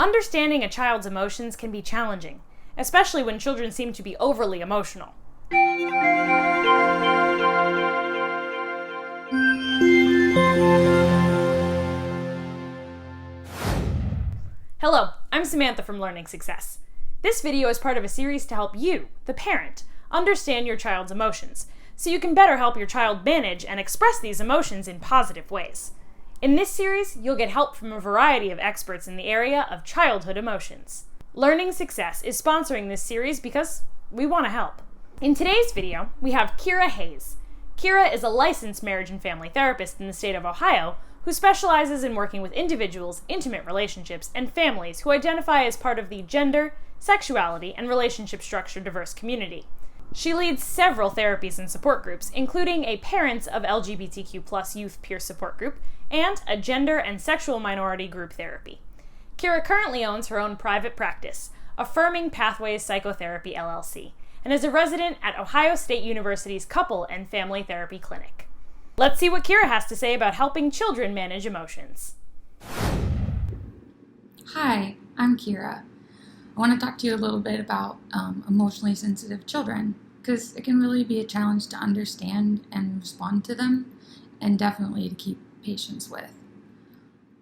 Understanding a child's emotions can be challenging, especially when children seem to be overly emotional. Hello, I'm Samantha from Learning Success. This video is part of a series to help you, the parent, understand your child's emotions, so you can better help your child manage and express these emotions in positive ways. In this series, you'll get help from a variety of experts in the area of childhood emotions. Learning Success is sponsoring this series because we want to help. In today's video, we have Kira Hayes. Kira is a licensed marriage and family therapist in the state of Ohio who specializes in working with individuals, intimate relationships, and families who identify as part of the gender, sexuality, and relationship structure diverse community. She leads several therapies and support groups, including a Parents of LGBTQ+ Youth Peer Support Group and a Gender and Sexual Minority Group Therapy. Kira currently owns her own private practice, Affirming Pathways Psychotherapy LLC, and is a resident at Ohio State University's Couple and Family Therapy Clinic. Let's see what Kira has to say about helping children manage emotions. Hi, I'm Kira. I want to talk to you a little bit about emotionally sensitive children, because it can really be a challenge to understand and respond to them, and definitely to keep patience with.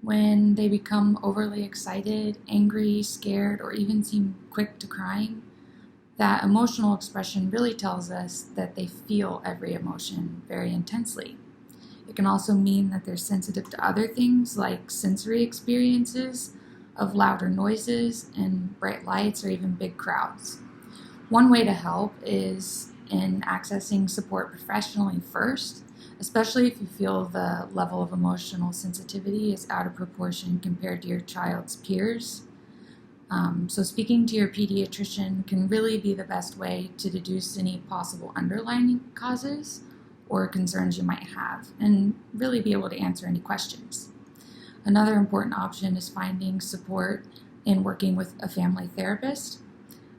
When they become overly excited, angry, scared, or even seem quick to crying, that emotional expression really tells us that they feel every emotion very intensely. It can also mean that they're sensitive to other things like sensory experiences of louder noises and bright lights or even big crowds. One way to help is in accessing support professionally first, especially if you feel the level of emotional sensitivity is out of proportion compared to your child's peers. So speaking to your pediatrician can really be the best way to deduce any possible underlying causes or concerns you might have, and really be able to answer any questions. Another important option is finding support in working with a family therapist.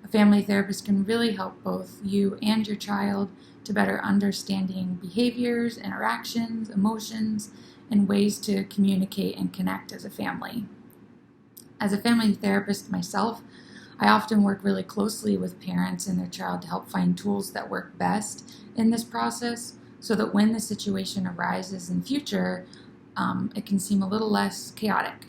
A family therapist can really help both you and your child to better understanding behaviors, interactions, emotions, and ways to communicate and connect as a family. As a family therapist myself, I often work really closely with parents and their child to help find tools that work best in this process so that when the situation arises in future, it can seem a little less chaotic.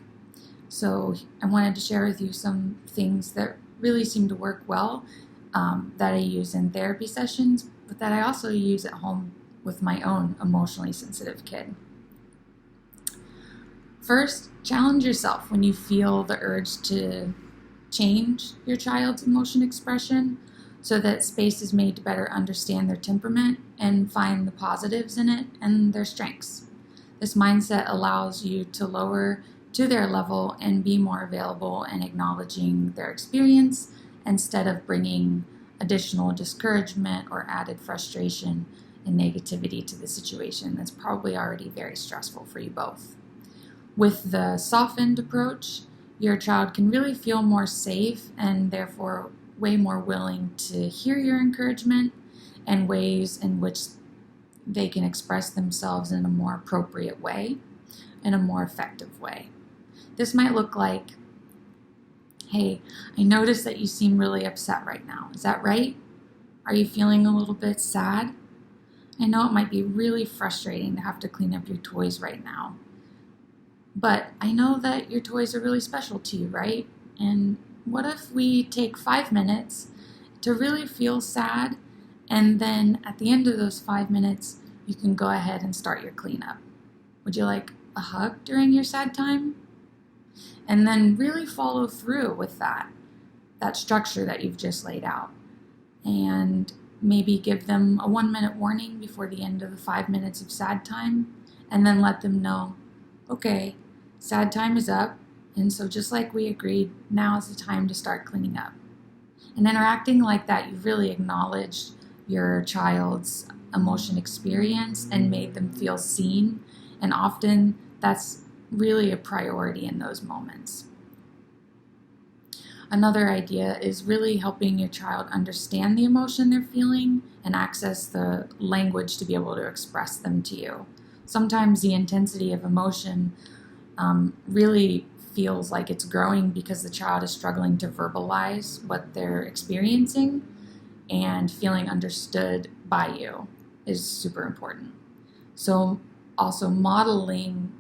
So I wanted to share with you some things that really seem to work well that I use in therapy sessions, but that I also use at home with my own emotionally sensitive kid. First, challenge yourself when you feel the urge to change your child's emotion expression so that space is made to better understand their temperament and find the positives in it and their strengths. This mindset allows you to lower to their level and be more available in acknowledging their experience instead of bringing additional discouragement or added frustration and negativity to the situation that's probably already very stressful for you both. With the softened approach, your child can really feel more safe and therefore way more willing to hear your encouragement and ways in which they can express themselves in a more appropriate way, in a more effective way. This might look like, hey, I noticed that you seem really upset right now. Is that right? Are you feeling a little bit sad? I know it might be really frustrating to have to clean up your toys right now, but I know that your toys are really special to you, right? And what if we take 5 minutes to really feel sad, and then at the end of those 5 minutes, you can go ahead and start your cleanup. Would you like a hug during your sad time? And then really follow through with that structure that you've just laid out. And maybe give them a 1-minute warning before the end of the 5 minutes of sad time, and then let them know, okay, sad time is up, and so just like we agreed, now is the time to start cleaning up. And interacting like that, you've really acknowledged your child's emotion experience and made them feel seen, and often that's really a priority in those moments. Another idea is really helping your child understand the emotion they're feeling and access the language to be able to express them to you. Sometimes the intensity of emotion really feels like it's growing because the child is struggling to verbalize what they're experiencing, and feeling understood by you is super important. So also modeling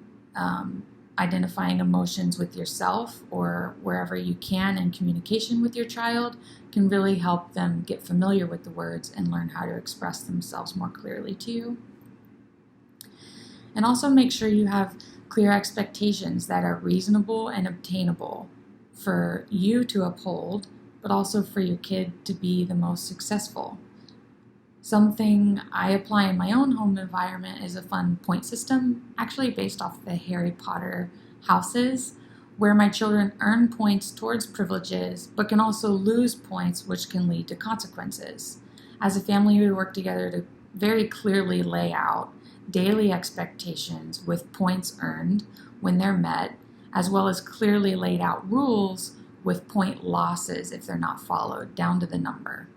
identifying emotions with yourself or wherever you can in communication with your child can really help them get familiar with the words and learn how to express themselves more clearly to you. And also make sure you have clear expectations that are reasonable and obtainable for you to uphold, but also for your kid to be the most successful. Something I apply in my own home environment is a fun point system, actually based off the Harry Potter houses, where my children earn points towards privileges, but can also lose points, which can lead to consequences. As a family, we work together to very clearly lay out daily expectations with points earned when they're met, as well as clearly laid out rules with point losses if they're not followed, down to the number.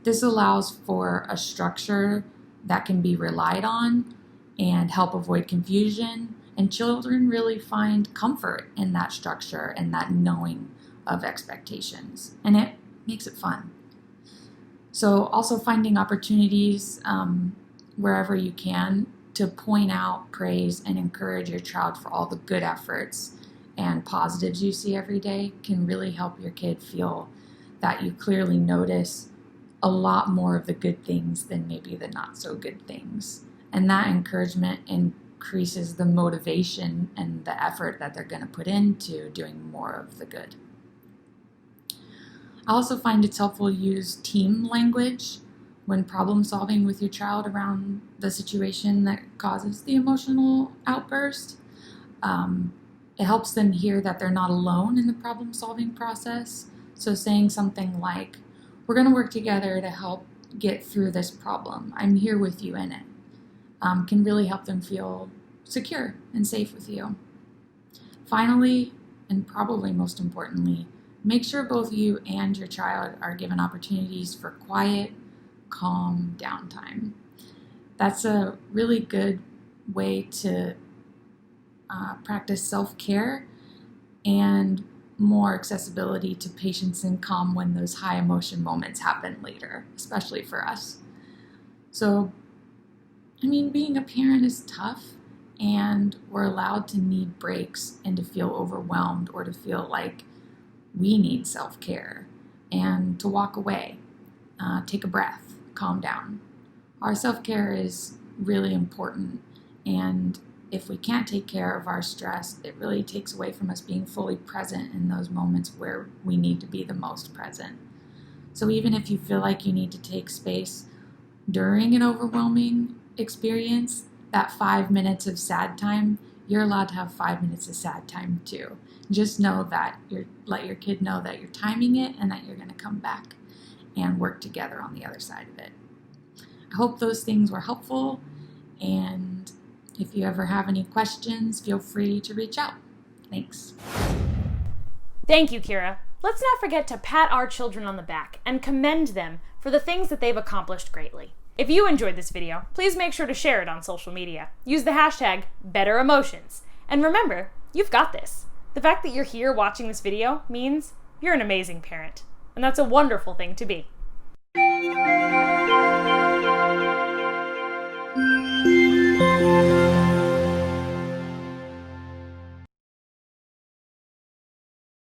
This allows for a structure that can be relied on and help avoid confusion, and children really find comfort in that structure and that knowing of expectations, and it makes it fun. So also finding opportunities wherever you can to point out, praise, and encourage your child for all the good efforts and positives you see every day can really help your kid feel that you clearly notice a lot more of the good things than maybe the not so good things. And that encouragement increases the motivation and the effort that they're going to put into doing more of the good. I also find it's helpful to use team language when problem solving with your child around the situation that causes the emotional outburst. It helps them hear that they're not alone in the problem solving process. So saying something like, "We're going to work together to help get through this problem. I'm here with you in it," can really help them feel secure and safe with you. Finally, and probably most importantly, make sure both you and your child are given opportunities for quiet, calm downtime. That's a really good way to practice self-care and more accessibility to patience and calm when those high emotion moments happen later, especially for us. So, being a parent is tough, and we're allowed to need breaks and to feel overwhelmed or to feel like we need self-care and to walk away, take a breath, calm down. Our self-care is really important, and if we can't take care of our stress, it really takes away from us being fully present in those moments where we need to be the most present. So even if you feel like you need to take space during an overwhelming experience, that 5 minutes of sad time, you're allowed to have 5 minutes of sad time too. Just know that let your kid know that you're timing it and that you're going to come back and work together on the other side of it. I hope those things were helpful, and if you ever have any questions, feel free to reach out. Thanks. Thank you, Kira. Let's not forget to pat our children on the back and commend them for the things that they've accomplished greatly. If you enjoyed this video, please make sure to share it on social media. Use the hashtag #BetterEmotions. And remember, you've got this. The fact that you're here watching this video means you're an amazing parent. And that's a wonderful thing to be.